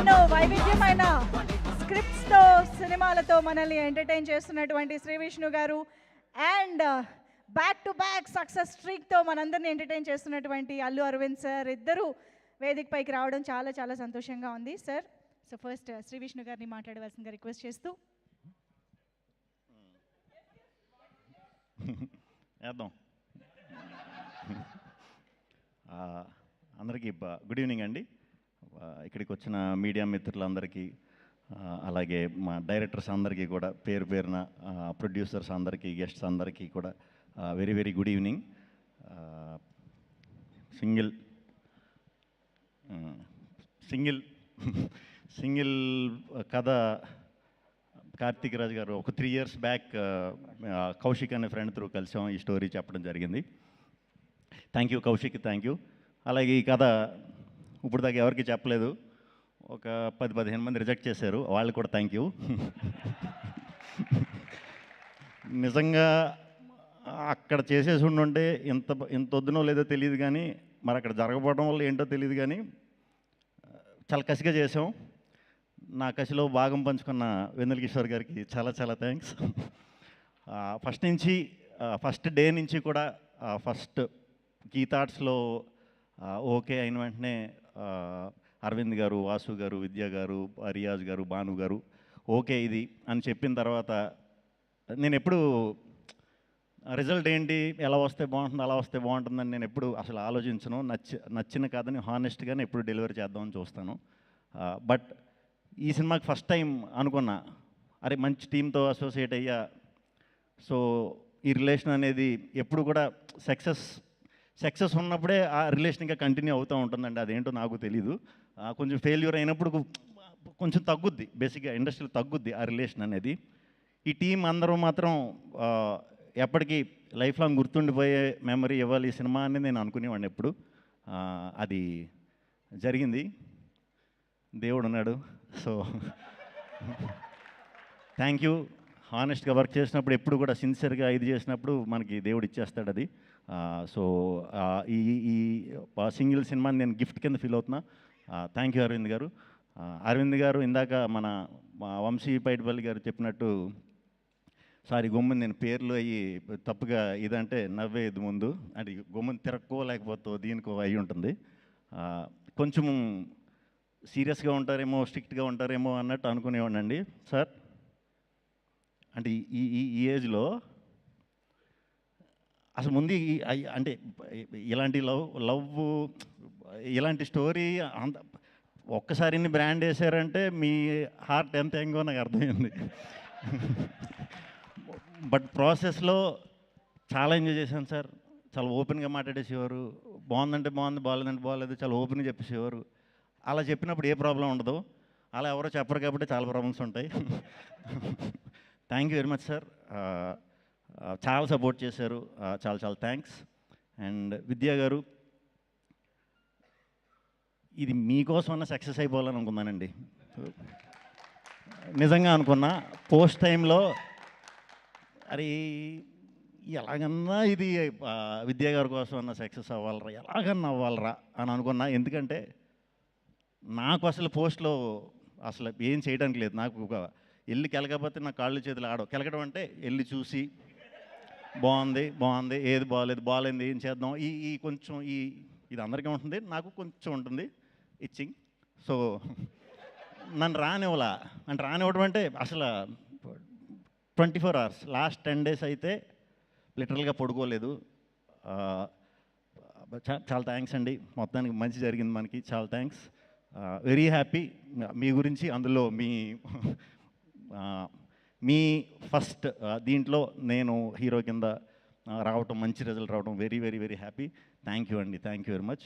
ఎన్నో వైవిధ్యమైన స్క్రిప్ట్స్తో సినిమాలతో మనల్ని ఎంటర్టైన్ చేస్తున్నటువంటి శ్రీ విష్ణు గారు and back to back success స్ట్రీక్తో మనందరిని ఎంటర్టైన్ చేస్తున్నటువంటి అల్లు అరవింద్ సార్ ఇద్దరు వేదిక పైకి రావడం చాలా చాలా సంతోషంగా ఉంది sir. So first Shri Vishnu గారిని మాట్లాడవలసిందిగా రిక్వెస్ట్ చేస్తూ వేద్దాం. అందరికీ గుడ్ ఈవినింగ్ అండి. ఇక్కడికి వచ్చిన మీడియా మిత్రులందరికీ, అలాగే మా డైరెక్టర్స్ అందరికీ కూడా పేరు పేరున, ప్రొడ్యూసర్స్ అందరికీ, గెస్ట్స్ అందరికీ కూడా very very good evening. Single కథ కార్తీక్ రాజ్ గారు ఒక 3 years బ్యాక్ కౌశిక్ అనే ఫ్రెండ్ త్రూ కలిసాం, ఈ స్టోరీ చెప్పడం జరిగింది. Thank you Kaushik, thank you. అలాగే ఈ కథ ఇప్పుడు దాకా ఎవరికి చెప్పలేదు, ఒక 10-15 మంది రిజెక్ట్ చేశారు, వాళ్ళు కూడా థ్యాంక్ యూ. నిజంగా అక్కడ చేసేసి ఉండుంటే ఇంత వద్దునో లేదో తెలియదు, కానీ మరి అక్కడ జరగకపోవడం వల్ల ఏంటో తెలియదు, కానీ చాలా కసిగా చేసాం. నా కసిలో భాగం పంచుకున్న వెన్నెల కిషోర్ గారికి చాలా చాలా థ్యాంక్స్. ఫస్ట్ డే నుంచి కూడా ఫస్ట్ గీతార్ట్స్లో ఓకే అయిన వెంటనే అరవింద్ గారు, వాసు గారు, విద్య గారు, రియాజ్ గారు, భాను గారు ఓకే ఇది అని చెప్పిన తర్వాత నేను ఎప్పుడు రిజల్ట్ ఏంటి, ఎలా వస్తే బాగుంటుంది, అలా వస్తే బాగుంటుందని నేను ఎప్పుడు అసలు ఆలోచించను. నచ్చిన కథని హానెస్ట్గానే ఎప్పుడు డెలివరీ చేద్దామని చూస్తాను. బట్ ఈ సినిమాకి ఫస్ట్ టైం అనుకున్నా, అరే మంచి టీంతో అసోసియేట్ అయ్యా. సో ఈ రిలేషన్ అనేది ఎప్పుడు కూడా సక్సెస్ ఉన్నప్పుడే ఆ రిలేషన్ ఇంకా కంటిన్యూ అవుతూ ఉంటుందండి. అదేంటో నాకు తెలీదు. కొంచెం ఫెయిల్యూర్ అయినప్పుడు కొంచెం తగ్గుద్ది, బేసిక్గా ఇండస్ట్రీలో తగ్గుద్ది ఆ రిలేషన్ అనేది. ఈ టీం అందరూ మాత్రం ఎప్పటికీ లైఫ్ లాంగ్ గుర్తుండిపోయే మెమరీ ఇవ్వాలి ఈ సినిమా అని నేను అనుకునేవాడిని ఎప్పుడు. అది జరిగింది, దేవుడు ఉన్నాడు. So thank you. హానెస్ట్గా వర్క్ చేసినప్పుడు ఎప్పుడు కూడా సిన్సియర్గా ఇది చేసినప్పుడు మనకి దేవుడు ఇచ్చేస్తాడు అది. సో ఈ సింగిల్ సినిమాని నేను గిఫ్ట్ కింద ఫీల్ అవుతున్నా. థ్యాంక్ యూ అరవింద్ గారు. అరవింద్ గారు ఇందాక మా వంశీ పైడిపల్లి గారు చెప్పినట్టు, సారీ గొమ్మని నేను పేర్లు అయ్యి తప్పుగా ఇదంటే నవ్వేది ముందు, అంటే గొమ్మని తిరక్కో లేకపోతే దీనికో అయి ఉంటుంది. కొంచెం సీరియస్గా ఉంటారేమో, స్ట్రిక్ట్గా ఉంటారేమో అన్నట్టు అనుకునేవాడినండి సార్. అంటే ఈ ఏజ్లో అసలు ముందు అంటే ఇలాంటి లవ్ ఇలాంటి స్టోరీ అంత ఒక్కసారి ఇన్ని బ్రాండ్ వేసారంటే మీ హార్ట్ ఎంత ఎంగో నాకు అర్థమైంది. బట్ ప్రాసెస్లో చాలా ఎంజాయ్ చేశాను సార్. చాలా ఓపెన్గా మాట్లాడేసేవారు. బాగుందంటే బాగుంది, బాగాలేదంటే బాగాలేదు, చాలా ఓపెన్గా చెప్పేసేవారు. అలా చెప్పినప్పుడు ఏ ప్రాబ్లం ఉండదు. అలా ఎవరో చెప్పరు కాబట్టి చాలా ప్రాబ్లమ్స్ ఉంటాయి. Thank you very much sir. చాలా సపోర్ట్ చేశారు, చాలా చాలా థ్యాంక్స్. అండ్ విద్యా గారు, ఇది మీకోసమన్నా సక్సెస్ అయిపోవాలని అనుకున్నానండి. నిజంగా అనుకున్నా. పోస్ట్ టైంలో అరే ఎలాగన్నా ఇది విద్యా గారి కోసం అన్న సక్సెస్ అవ్వాలరా, ఎలాగన్నా అవ్వాలరా అని అనుకున్నా. ఎందుకంటే నాకు అసలు పోస్ట్లో అసలు ఏం చేయడానికి లేదు. నాకు ఒక వెళ్ళి కెలకపోతే నా కాళ్ళు చేతులు ఆడవు. కెలకడం అంటే వెళ్ళి చూసి బాగుంది, ఏది బాగాలేదు ఏం చేద్దాం, ఈ కొంచెం ఇది అందరికీ ఉంటుంది, నాకు కొంచెం ఉంటుంది ఇచ్చింగ్. సో నన్ను రానివ్వడం అంటే అసలు 24 hours, లాస్ట్ 10 days అయితే లిటరల్గా పడుకోలేదు. చాలా థ్యాంక్స్ అండి. మొత్తానికి మంచి జరిగింది మనకి, చాలా థ్యాంక్స్. Very happy. మీ గురించి అందులో మీ ఫస్ట్ దీంట్లో నేను హీరో కింద రావటం, మంచి రిజల్ట్ రావడం very very very happy. Thank you అండి, thank you very much.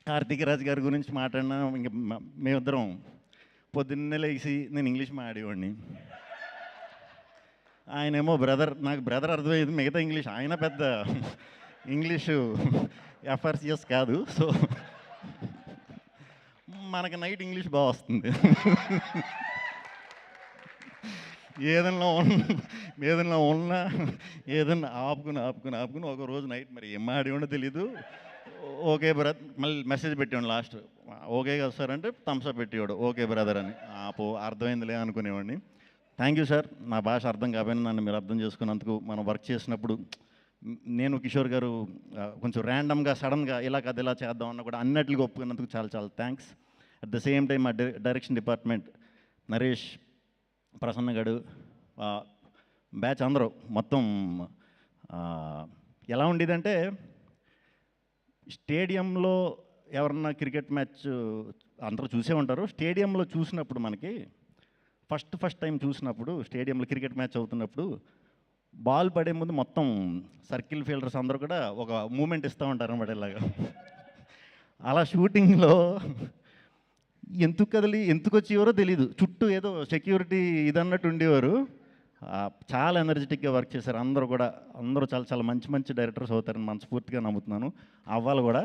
Karthik Raj గారి గురించి మాట్లాడినా ఇంక మేమిద్దరం పొద్దున్నే లేచి నేను ఇంగ్లీష్ మాట్లాడేవాడిని. ఆయనేమో నాకు బ్రదర్ అర్థమయ్యేది, మిగతా ఇంగ్లీష్ ఆయన పెద్ద ఇంగ్లీషు ఎఫ్ఆర్సిఎస్ కాదు. సో మనకి నైట్ ఇంగ్లీష్ బాగా వస్తుంది. ఏదన్నా ఉన్నా ఏదన్నా ఆపుకుని ఒక రోజు నైట్ మరి ఏం ఆడేవాడో తెలీదు, ఓకే బ్రదర్, మళ్ళీ మెసేజ్ పెట్టాడు లాస్ట్, ఓకే కదా సార్ అంటే థమ్స్అప్ పెట్టేవాడు, ఓకే బ్రదర్ అని. అర్థమైందిలే అనుకునేవాడిని. థ్యాంక్ యూ సార్, నా భాష అర్థం కాకపోయినా నన్ను మీరు అర్థం చేసుకున్నందుకు. మనం వర్క్ చేసినప్పుడు నేను కిషోర్ గారు కొంచెం ర్యాండమ్గా సడన్గా ఇలా కాదు ఇలా చేద్దాం అన్న కూడా అన్నట్లుగా ఒప్పుకున్నందుకు చాలా చాలా thanks. At the same time మా డైరెక్షన్ డిపార్ట్మెంట్ నరేష్, ప్రసన్న గడు, బ్యాచ్ అందరూ మొత్తం ఎలా ఉండేదంటే, స్టేడియంలో ఎవరన్నా క్రికెట్ మ్యాచ్ అందరూ చూసే ఉంటారు. స్టేడియంలో చూసినప్పుడు మనకి ఫస్ట్ టైం చూసినప్పుడు స్టేడియంలో క్రికెట్ మ్యాచ్ అవుతున్నప్పుడు బాల్ పడే ముందు మొత్తం సర్కిల్ ఫీల్డర్స్ అందరూ కూడా ఒక మూమెంట్ ఇస్తూ ఉంటారు అన్నమాట ఇలాగా. అలా షూటింగ్లో ఎందుకు కదిలి ఎందుకు వచ్చేవారో తెలీదు, చుట్టూ ఏదో సెక్యూరిటీ ఇదన్నట్టు ఉండేవారు. చాలా ఎనర్జెటిక్గా వర్క్ చేశారు అందరూ కూడా. అందరూ చాలా చాలా మంచి మంచి డైరెక్టర్స్ అవుతారని మనస్ఫూర్తిగా నమ్ముతున్నాను, అవ్వాలి కూడా.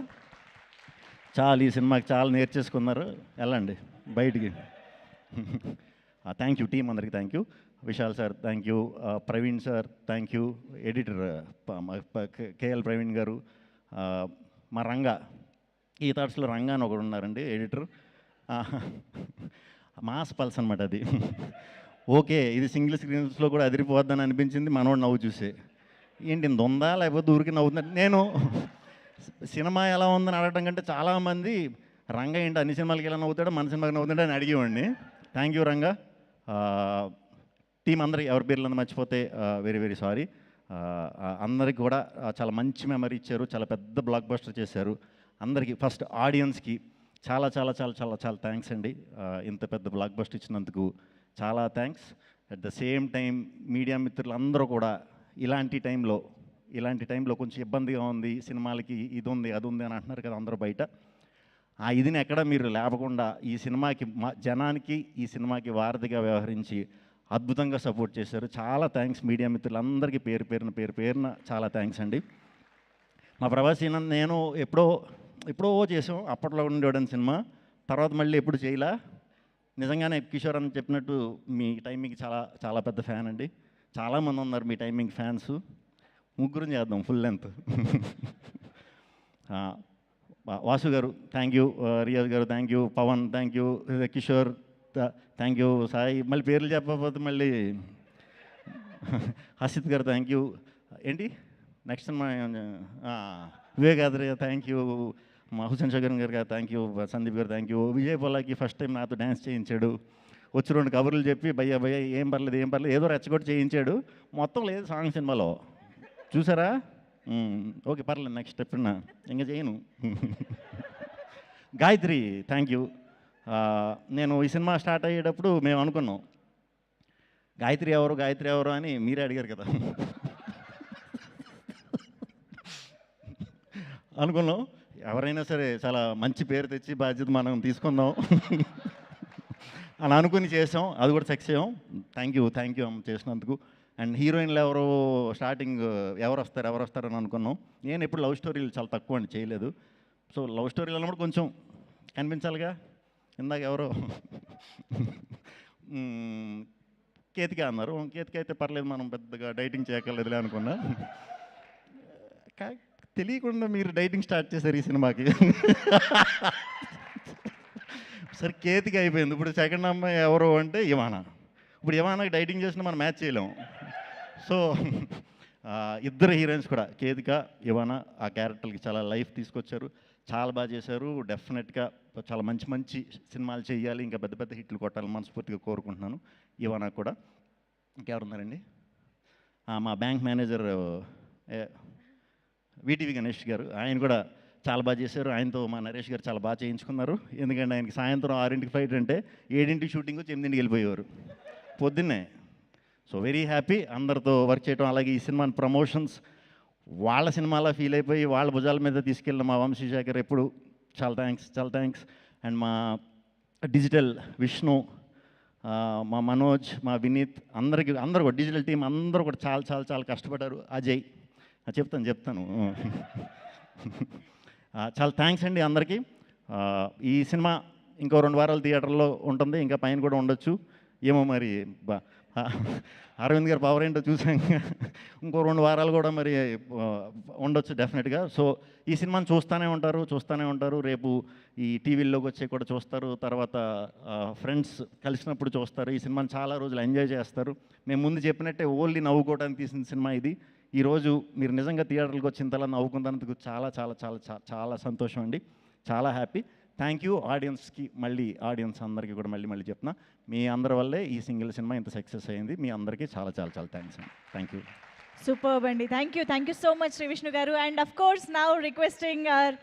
చాలా ఈ సినిమాకి చాలా నేర్చేసుకున్నారు. వెళ్ళండి బయటికి. థ్యాంక్ యూ టీం అందరికీ, thank you. Vishal sir thank you, Praveen sir thank you, editor KL Praveen గారు, మా రంగా, ఈ థాట్స్లో రంగా అని ఒకడు ఉన్నారండి ఎడిటర్. మాస్ పల్స్ అనమాట అది. ఓకే, ఇది సింగిల్ స్క్రీన్స్లో కూడా అదిరిపోద్దని అనిపించింది మనోడు నవ్వు చూసే. ఏంటి ఇంత ఉందా లేకపోతే ఊరికి నవ్వుతున్నా. నేను సినిమా ఎలా ఉందని అడగడం కంటే చాలామంది రంగా ఏంటి అన్ని సినిమాలకి ఎలా నవ్వుతాడో మన సినిమాకి నవ్వుతాడో అని అడిగేవాడిని. Thank you Ranga. టీం అందరికి ఎవరి పేర్లను మర్చిపోతే వెరీ వెరీ సారీ. అందరికి కూడా చాలా మంచి మెమరీ ఇచ్చారు, చాలా పెద్ద బ్లాక్ బస్టర్ చేశారు. అందరికీ ఫస్ట్ ఆడియన్స్కి చాలా చాలా చాలా చాలా చాలా థ్యాంక్స్ అండి. ఇంత పెద్ద బ్లాక్ బస్టర్ ఇచ్చినందుకు చాలా thanks. At the same time media మిత్రులందరూ కూడా ఇలాంటి టైంలో కొంచెం ఇబ్బందిగా ఉంది, సినిమాలకి ఇది ఉంది అది ఉంది అని అంటున్నారు కదా అందరూ బయట. ఆ ఇదిని ఎక్కడ మీరు లేపకుండా ఈ సినిమాకి జనానికి ఈ సినిమాకి వారధిగా వ్యవహరించి అద్భుతంగా సపోర్ట్ చేశారు. చాలా థ్యాంక్స్ మీడియా మిత్రులందరికీ పేరు పేరున చాలా థ్యాంక్స్ అండి. మా ప్రభాస్ నేను ఎప్పుడో చేసాం, అప్పట్లో ఉండేవాడని సినిమా, తర్వాత మళ్ళీ ఎప్పుడు చేయలా. నిజంగానే కిషోర్ అని చెప్పినట్టు మీ టైమింగ్ చాలా చాలా పెద్ద ఫ్యాన్ అండి. చాలామంది ఉన్నారు మీ టైమింగ్ ఫ్యాన్స్. ముగ్గురం చేద్దాం ఫుల్ లెంత్. వాసు గారు thank you, Riyaz garu thank you, Pavan thank you, Kishore thank you, Sai మళ్ళీ పేర్లు చెప్పకపోతే మళ్ళీ హసిత్ గారు థ్యాంక్ యూ. ఏంటి నెక్స్ట్ మా వివేకాద్రి థ్యాంక్ యూ, మా హుసేన్ షగర్ గారు థ్యాంక్ యూ, సందీప్ గారు thank you. Vijay Polaki first time నాతో డ్యాన్స్ చేయించాడు. వచ్చి 2 కబుర్లు చెప్పి భయ్య ఏం పర్లేదు ఏదో రెచ్చగొట్టి చేయించాడు. మొత్తం లేదు సాంగ్ సినిమాలో, చూసారా? ఓకే పర్లేదు, నెక్స్ట్ ఎప్పుడన్నా ఇంకా చేయను. Gayatri thank you. నేను ఈ సినిమా స్టార్ట్ అయ్యేటప్పుడు మేము అనుకున్నాం గాయత్రి ఎవరు అని మీరే అడిగారు కదా. అనుకున్నాం ఎవరైనా సరే చాలా మంచి పేరు తెచ్చి బాధ్యత మనం తీసుకుందాం అని అనుకుని చేసాం, అది కూడా సక్సెస్ అయ్యాం. థ్యాంక్ యూ అమ్మ చేసినందుకు. అండ్ హీరోయిన్లు స్టార్టింగ్ ఎవరు వస్తారని అనుకున్నాం. నేను ఎప్పుడు లవ్ స్టోరీలు చాలా తక్కువ అండి చేయలేదు. సో లవ్ స్టోరీలు అన్నప్పుడు కొంచెం కనిపించాలిగా. ఇందాక ఎవరో కేతిక అన్నారు, కేతిక అయితే పర్లేదు మనం పెద్దగా డైటింగ్ చేయక్కర్లేదులే అనుకున్నా. తెలియకుండా మీరు డైటింగ్ స్టార్ట్ చేశారు ఈ సినిమాకి. సరే కేతిక అయిపోయింది. ఇప్పుడు సెకండ్ అమ్మాయి ఎవరు అంటే ఇవానా. ఇప్పుడు ఇవానాకి డైటింగ్ చేసిన మనం మ్యాచ్ చేయలేము. సో ఇద్దరు హీరోయిన్స్ కూడా కేతిక ఇవానా ఆ క్యారెక్టర్కి చాలా లైఫ్ తీసుకొచ్చారు, చాలా బాగా చేశారు. డెఫినెట్గా చాలా మంచి సినిమాలు చేయాలి, ఇంకా పెద్ద హిట్లు కొట్టాలని మనస్ఫూర్తిగా కోరుకుంటున్నాను. ఇవానా కూడా. ఇంకెవరున్నారండి? మా బ్యాంక్ మేనేజర్ వీటీవీ గణేష్ గారు, ఆయన కూడా చాలా బాగా చేశారు. ఆయనతో మా నరేష్ గారు చాలా బాగా చేయించుకున్నారు. ఎందుకంటే ఆయనకి సాయంత్రం 6ంటికి ఫ్లైట్ అంటే 7ంటికి షూటింగ్ వచ్చి 8ంటికి వెళ్ళిపోయేవారు పొద్దున్నే. సో వెరీ హ్యాపీ అందరితో వర్క్ చేయడం. అలాగే ఈ సినిమాని ప్రమోషన్స్ వాళ్ళ సినిమాలా ఫీల్ అయిపోయి వాళ్ళ భుజాల మీద తీసుకెళ్ళిన మా వంశీశేఖర్ ఎప్పుడు చాలా థ్యాంక్స్. అండ్ మా డిజిటల్ విష్ణు, మా మనోజ్, మా వినీత్, అందరూ కూడా డిజిటల్ టీం అందరూ కూడా చాలా కష్టపడ్డారు. అజయ్ చెప్తాను. చాలా థ్యాంక్స్ అండి అందరికీ. ఈ సినిమా ఇంకో 2 వారాలు థియేటర్లో ఉంటుంది, ఇంకా పైన కూడా ఉండొచ్చు ఏమో మరి. అరవింద్ గారు పవర్ ఏంటో చూసాక ఇంకో 2 వారాలు కూడా మరి ఉండొచ్చు డెఫినెట్గా. సో ఈ సినిమాని చూస్తూనే ఉంటారు. రేపు ఈ టీవీల్లోకి వచ్చి కూడా చూస్తారు. తర్వాత ఫ్రెండ్స్ కలిసినప్పుడు చూస్తారు. ఈ సినిమాని చాలా రోజులు ఎంజాయ్ చేస్తారు. మేము ముందు చెప్పినట్టే ఓన్లీ నవ్వుకోవడానికి తీసిన సినిమా ఇది. ఈరోజు మీరు నిజంగా థియేటర్కి వచ్చినంతలా నవ్వుకున్నందుకు చాలా చాలా చాలా చాలా సంతోషం అండి. చాలా హ్యాపీ. థ్యాంక్ యూ ఆడియన్స్కి, ఆడియన్స్ అందరికీ కూడా మళ్ళీ చెప్తున్నా, మీ అందరి వల్లే ఈ సింగిల్ సినిమా ఇంత సక్సెస్ అయింది. మీ అందరికీ చాలా చాలా చాలా థ్యాంక్స్ అండి. Thank you. సూపర్బ్ అండి. Thank you so much Shri Vishnu గారు. And of course now requesting